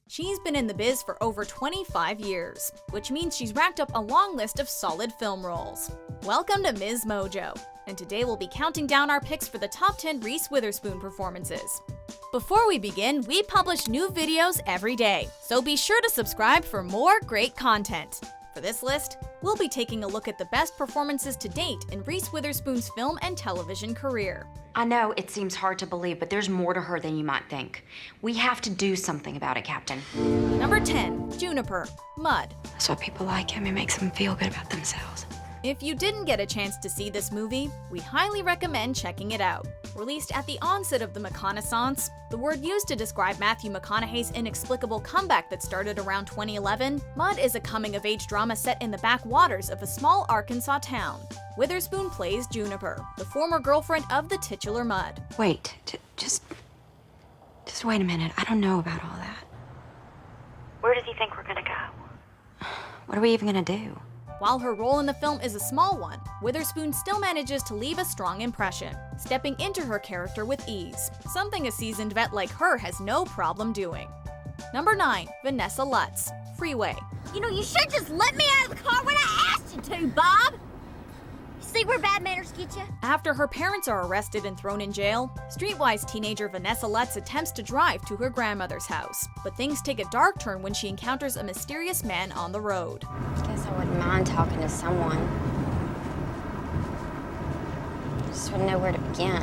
She's been in the biz for over 25 years, which means she's racked up a long list of solid film roles. Welcome to Msmojo, and today we'll be counting down our picks for the top 10 Reese Witherspoon performances. Before we begin, we publish new videos every day, so be sure to subscribe for more great content. For this list, we'll be taking a look at the best performances to date in Reese Witherspoon's film and television career. I know it seems hard to believe, but there's more to her than you might think. We have to do something about it, Captain. Number 10, Juniper, Mud. That's what people like him. It makes them feel good about themselves. If you didn't get a chance to see this movie, we highly recommend checking it out. Released at the onset of the McConaissance, the word used to describe Matthew McConaughey's inexplicable comeback that started around 2011, Mud is a coming-of-age drama set in the backwaters of a small Arkansas town. Witherspoon plays Juniper, the former girlfriend of the titular Mud. Wait, just wait a minute. I don't know about all that. Where does he think we're gonna go? What are we even gonna do? While her role in the film is a small one, Witherspoon still manages to leave a strong impression, stepping into her character with ease, something a seasoned vet like her has no problem doing. Number 9, Vanessa Lutz, Freeway. You know, you should just let me out of the car when I asked you to, Bob! See where bad manners get you? After her parents are arrested and thrown in jail, streetwise teenager Vanessa Lutz attempts to drive to her grandmother's house. But things take a dark turn when she encounters a mysterious man on the road. Guess I wouldn't mind talking to someone. Just wouldn't know where to begin.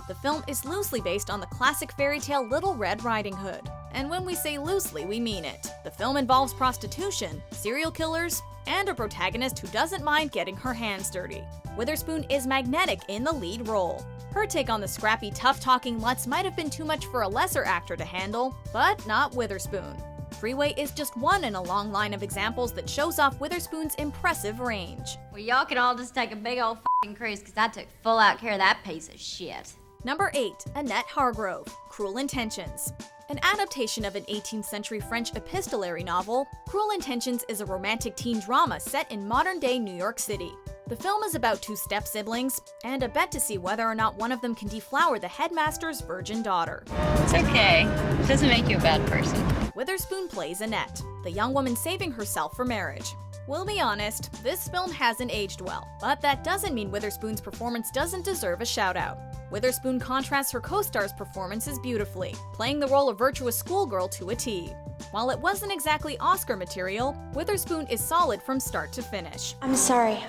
The film is loosely based on the classic fairy tale Little Red Riding Hood. And when we say loosely, we mean it. The film involves prostitution, serial killers, and a protagonist who doesn't mind getting her hands dirty. Witherspoon is magnetic in the lead role. Her take on the scrappy, tough-talking Lutz might have been too much for a lesser actor to handle, but not Witherspoon. Freeway is just one in a long line of examples that shows off Witherspoon's impressive range. Well, y'all can all just take a big old f***ing cruise, because I took full-out care of that piece of shit. Number 8, Annette Hargrove, Cruel Intentions. An adaptation of an 18th century French epistolary novel, Cruel Intentions is a romantic teen drama set in modern-day New York City. The film is about two step-siblings, and a bet to see whether or not one of them can deflower the headmaster's virgin daughter. It's okay. It doesn't make you a bad person. Witherspoon plays Annette, the young woman saving herself for marriage. We'll be honest, this film hasn't aged well, but that doesn't mean Witherspoon's performance doesn't deserve a shout-out. Witherspoon contrasts her co-star's performances beautifully, playing the role of virtuous schoolgirl to a T. While it wasn't exactly Oscar material, Witherspoon is solid from start to finish. I'm sorry.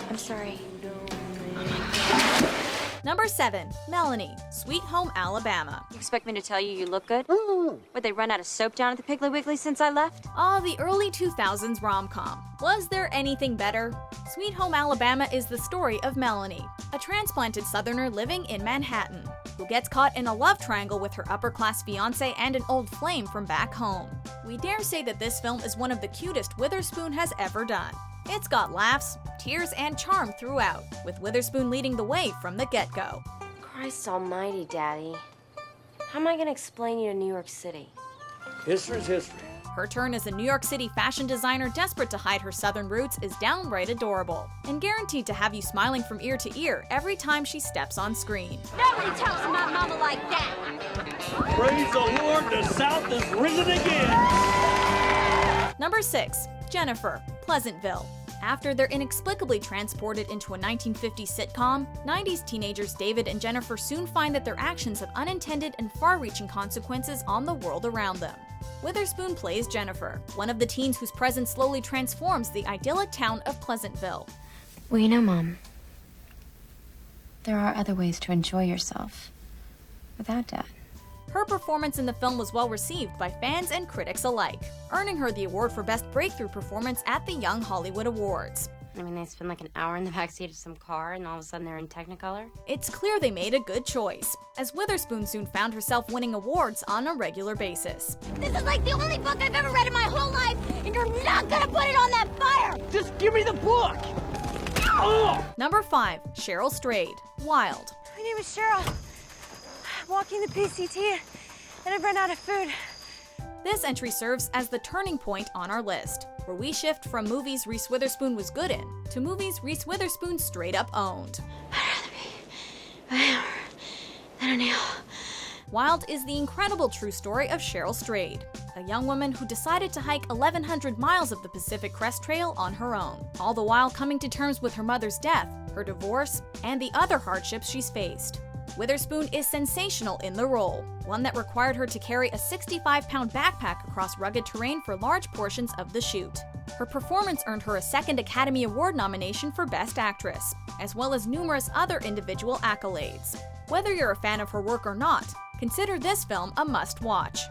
Number 7, Melanie, Sweet Home Alabama. You expect me to tell you look good? Would they run out of soap down at the Piggly Wiggly since I left? The early 2000s rom-com. Was there anything better? Sweet Home Alabama is the story of Melanie, a transplanted southerner living in Manhattan, who gets caught in a love triangle with her upper-class fiancé and an old flame from back home. We dare say that this film is one of the cutest Witherspoon has ever done. It's got laughs, tears, and charm throughout, with Witherspoon leading the way from the get-go. Christ almighty, Daddy. How am I gonna explain you to New York City? History's history. Her turn as a New York City fashion designer desperate to hide her southern roots is downright adorable, and guaranteed to have you smiling from ear to ear every time she steps on screen. Nobody talks to my mama like that! Praise the Lord, the South is risen again! Number 6, Juniper, Pleasantville. After they're inexplicably transported into a 1950s sitcom, 90s teenagers David and Jennifer soon find that their actions have unintended and far-reaching consequences on the world around them. Witherspoon plays Jennifer, one of the teens whose presence slowly transforms the idyllic town of Pleasantville. Well, you know, Mom, there are other ways to enjoy yourself without Dad. Her performance in the film was well received by fans and critics alike, earning her the award for Best Breakthrough Performance at the Young Hollywood Awards. I mean, they spend like an hour in the backseat of some car and all of a sudden they're in Technicolor. It's clear they made a good choice, as Witherspoon soon found herself winning awards on a regular basis. This is like the only book I've ever read in my whole life, and you're not gonna put it on that fire! Just give me the book! Oh! Number 5, Cheryl Strayed, Wild. My name is Cheryl. I'm walking the PCT, and I've run out of food. This entry serves as the turning point on our list, where we shift from movies Reese Witherspoon was good in to movies Reese Witherspoon straight up owned. I'd rather be a hammer than a nail. Wild is the incredible true story of Cheryl Strayed, a young woman who decided to hike 1,100 miles of the Pacific Crest Trail on her own, all the while coming to terms with her mother's death, her divorce, and the other hardships she's faced. Witherspoon is sensational in the role, one that required her to carry a 65-pound backpack across rugged terrain for large portions of the shoot. Her performance earned her a second Academy Award nomination for Best Actress, as well as numerous other individual accolades. Whether you're a fan of her work or not, consider this film a must-watch.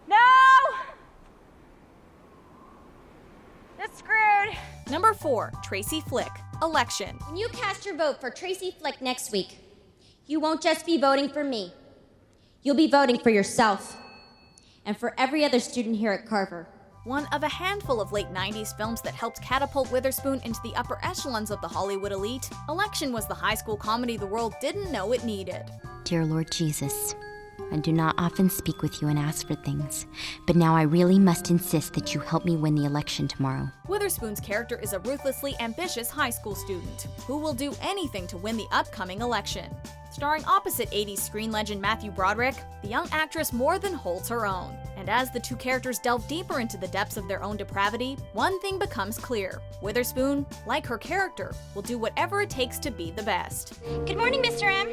No! You're screwed. Number 4, Tracy Flick, Election. When you cast your vote for Tracy Flick next week, you won't just be voting for me. You'll be voting for yourself. And for every other student here at Carver. One of a handful of late 90s films that helped catapult Witherspoon into the upper echelons of the Hollywood elite, Election was the high school comedy the world didn't know it needed. Dear Lord Jesus, I do not often speak with you and ask for things, but now I really must insist that you help me win the election tomorrow. Witherspoon's character is a ruthlessly ambitious high school student who will do anything to win the upcoming election. Starring opposite 80s screen legend Matthew Broderick, the young actress more than holds her own. And as the two characters delve deeper into the depths of their own depravity, one thing becomes clear. Witherspoon, like her character, will do whatever it takes to be the best. Good morning, Mr. M.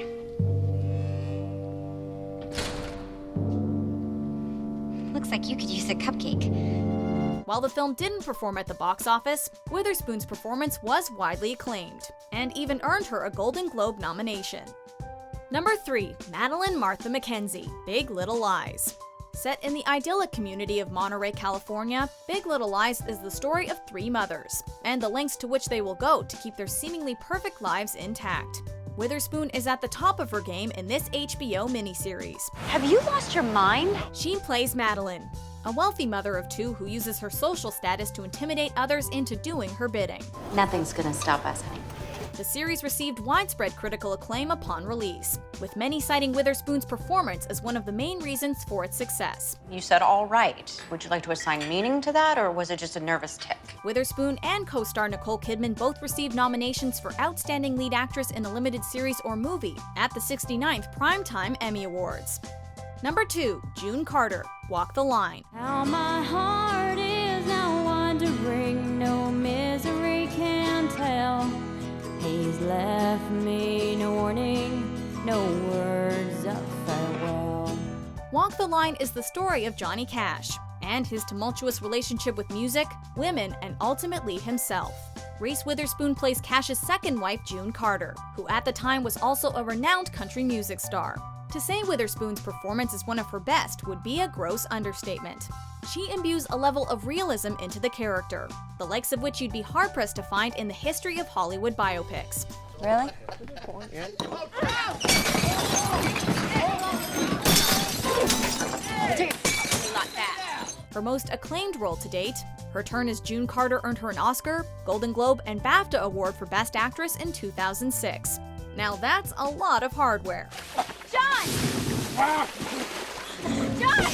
Looks like you could use a cupcake. While the film didn't perform at the box office, Witherspoon's performance was widely acclaimed, and even earned her a Golden Globe nomination. Number 3, Madeline Martha Mackenzie, Big Little Lies. Set in the idyllic community of Monterey, California, Big Little Lies is the story of 3 mothers, and the lengths to which they will go to keep their seemingly perfect lives intact. Witherspoon is at the top of her game in this HBO miniseries. Have you lost your mind? She plays Madeline, a wealthy mother of 2 who uses her social status to intimidate others into doing her bidding. Nothing's gonna stop us, honey. The series received widespread critical acclaim upon release, with many citing Witherspoon's performance as one of the main reasons for its success. You said all right. Would you like to assign meaning to that, or was it just a nervous tick? Witherspoon and co-star Nicole Kidman both received nominations for Outstanding Lead Actress in a Limited Series or Movie at the 69th Primetime Emmy Awards. Number 2, June Carter, Walk the Line. How my heart is now wandering, no misery can tell. He's left me no warning, no words of farewell. Walk the Line is the story of Johnny Cash and his tumultuous relationship with music, women, and ultimately himself. Reese Witherspoon plays Cash's second wife, June Carter, who at the time was also a renowned country music star. To say Witherspoon's performance is one of her best would be a gross understatement. She imbues a level of realism into the character, the likes of which you'd be hard-pressed to find in the history of Hollywood biopics. Really? Her most acclaimed role to date, her turn as June Carter earned her an Oscar, Golden Globe, and BAFTA award for Best Actress in 2006. Now that's a lot of hardware. John! John!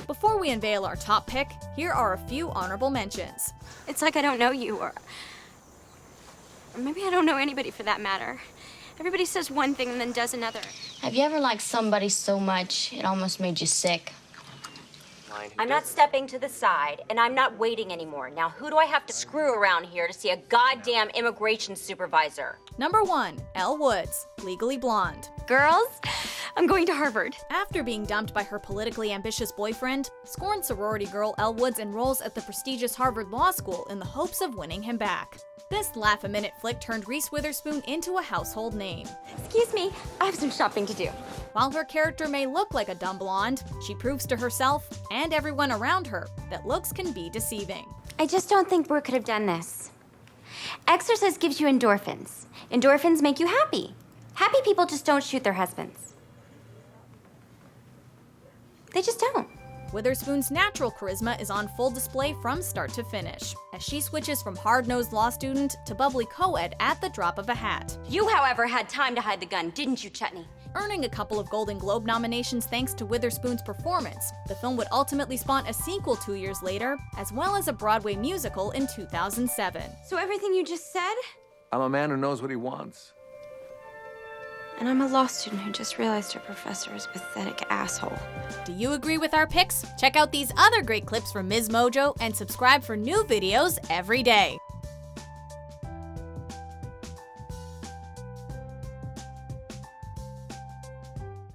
Before we unveil our top pick, here are a few honorable mentions. It's like I don't know you, or maybe I don't know anybody for that matter. Everybody says one thing and then does another. Have you ever liked somebody so much it almost made you sick? I'm not stepping to the side, and I'm not waiting anymore. Now, who do I have to screw around here to see a goddamn immigration supervisor? Number 1, Elle Woods, Legally Blonde. Girls, I'm going to Harvard. After being dumped by her politically ambitious boyfriend, scorned sorority girl Elle Woods enrolls at the prestigious Harvard Law School in the hopes of winning him back. This laugh-a-minute flick turned Reese Witherspoon into a household name. Excuse me, I have some shopping to do. While her character may look like a dumb blonde, she proves to herself and everyone around her that looks can be deceiving. I just don't think Brooke could have done this. Exercise gives you endorphins. Endorphins make you happy. Happy people just don't shoot their husbands. They just don't. Witherspoon's natural charisma is on full display from start to finish, as she switches from hard-nosed law student to bubbly co-ed at the drop of a hat. You, however, had time to hide the gun, didn't you, Chutney? Earning a couple of Golden Globe nominations thanks to Witherspoon's performance, the film would ultimately spawn a sequel 2 years later, as well as a Broadway musical in 2007. So everything you just said I'm a man who knows what he wants. And I'm a law student who just realized her professor is a pathetic asshole. Do you agree with our picks? Check out these other great clips from Msmojo and subscribe for new videos every day.